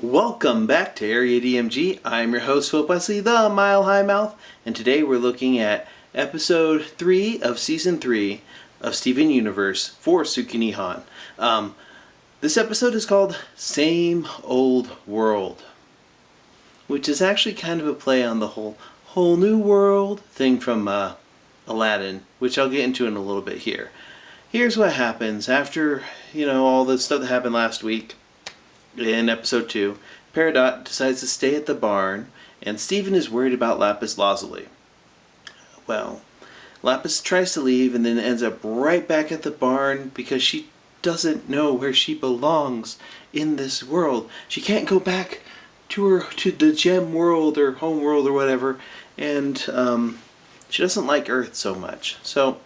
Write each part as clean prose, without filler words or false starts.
Welcome back to Area DMG. I'm your host, Philip Wesley, the Mile High Mouth, and today we're looking at episode 3 of season 3 of Steven Universe for Tsukunihan. This episode is called Same Old World, which is actually kind of a play on the whole new world thing from Aladdin, which I'll get into in a little bit here. Here's what happens after, all the stuff that happened last week. In episode 2, Peridot decides to stay at the barn, and Steven is worried about Lapis Lazuli. Well, Lapis tries to leave and then ends up right back at the barn because she doesn't know where she belongs in this world. She can't go back to the gem world or home world or whatever, and she doesn't like Earth so much. So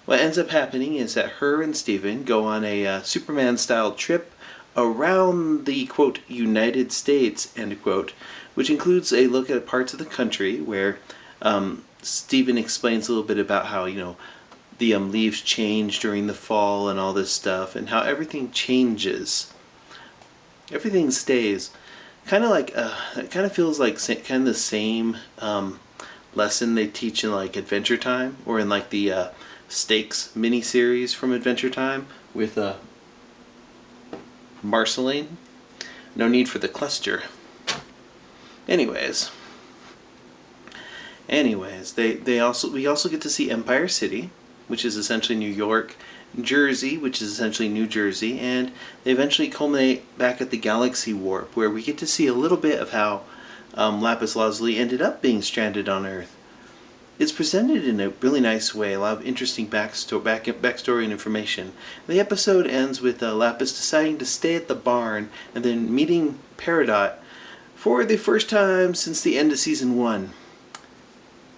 what ends up happening is that her and Steven go on a Superman-style trip around the, quote, United States, end quote, which includes a look at parts of the country where Steven explains a little bit about how, the leaves change during the fall and all this stuff, and how everything changes. Everything stays. Kind of like, it kind of feels like kind of the same lesson they teach in, like, Adventure Time, or in, like, the Stakes miniseries from Adventure Time with Marceline. No need for the cluster. Anyways, we also get to see Empire City, which is essentially New York, Jersey, which is essentially New Jersey, and they eventually culminate back at the Galaxy Warp, where we get to see a little bit of how Lapis Lazuli ended up being stranded on Earth. It's presented in a really nice way, a lot of interesting backstory and information. The episode ends with Lapis deciding to stay at the barn and then meeting Peridot for the first time since the end of season 1.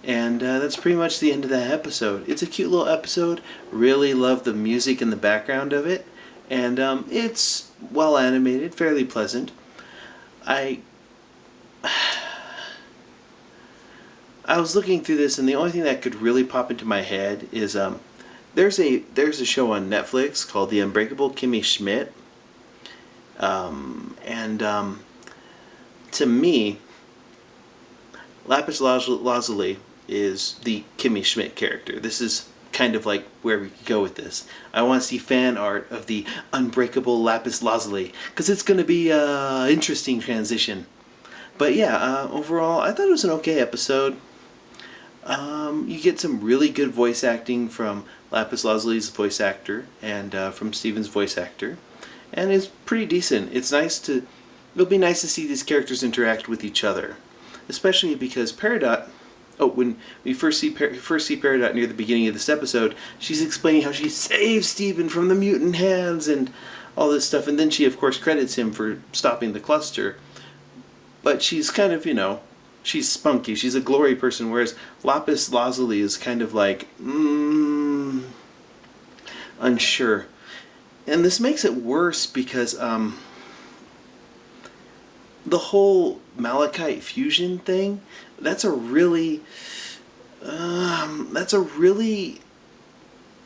And that's pretty much the end of that episode. It's a cute little episode. Really love the music and the background of it. And it's well animated, fairly pleasant. I was looking through this, and the only thing that could really pop into my head is there's a show on Netflix called The Unbreakable Kimmy Schmidt, and to me, Lapis Lazuli is the Kimmy Schmidt character. This is kind of like where we could go with this. I want to see fan art of the Unbreakable Lapis Lazuli because it's going to be an interesting transition. But yeah, overall, I thought it was an okay episode. You get some really good voice acting from Lapis Lazuli's voice actor and from Steven's voice actor, and it's pretty decent. It'll be nice to see these characters interact with each other, especially because Peridot. When we first see Peridot near the beginning of this episode, she's explaining how she saved Steven from the mutant hands and all this stuff, and then she of course credits him for stopping the cluster. But she's kind of, she's spunky. She's a glory person, whereas Lapis Lazuli is kind of like, unsure. And this makes it worse because the whole Malachite fusion thing, that's a really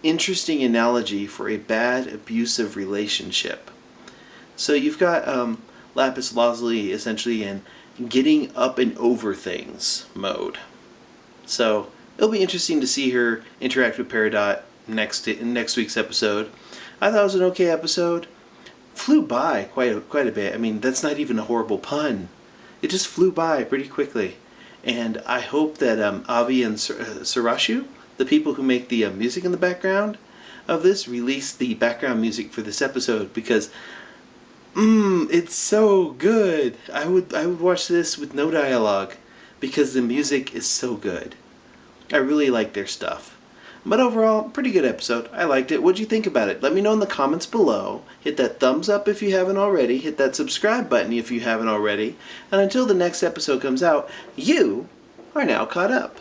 interesting analogy for a bad, abusive relationship. So you've got Lapis Lazuli essentially in getting up and over things mode. So it'll be interesting to see her interact with Peridot in next week's episode. I thought it was an okay episode. Flew by quite a bit. I mean, that's not even a horrible pun. It just flew by pretty quickly. And I hope that Avi and Sarashu, the people who make the music in the background of this, release the background music for this episode because it's so good. I would watch this with no dialogue because the music is so good. I really like their stuff. But overall, pretty good episode. I liked it. What'd you think about it? Let me know in the comments below. Hit that thumbs up if you haven't already. Hit that subscribe button if you haven't already. And until the next episode comes out, you are now caught up.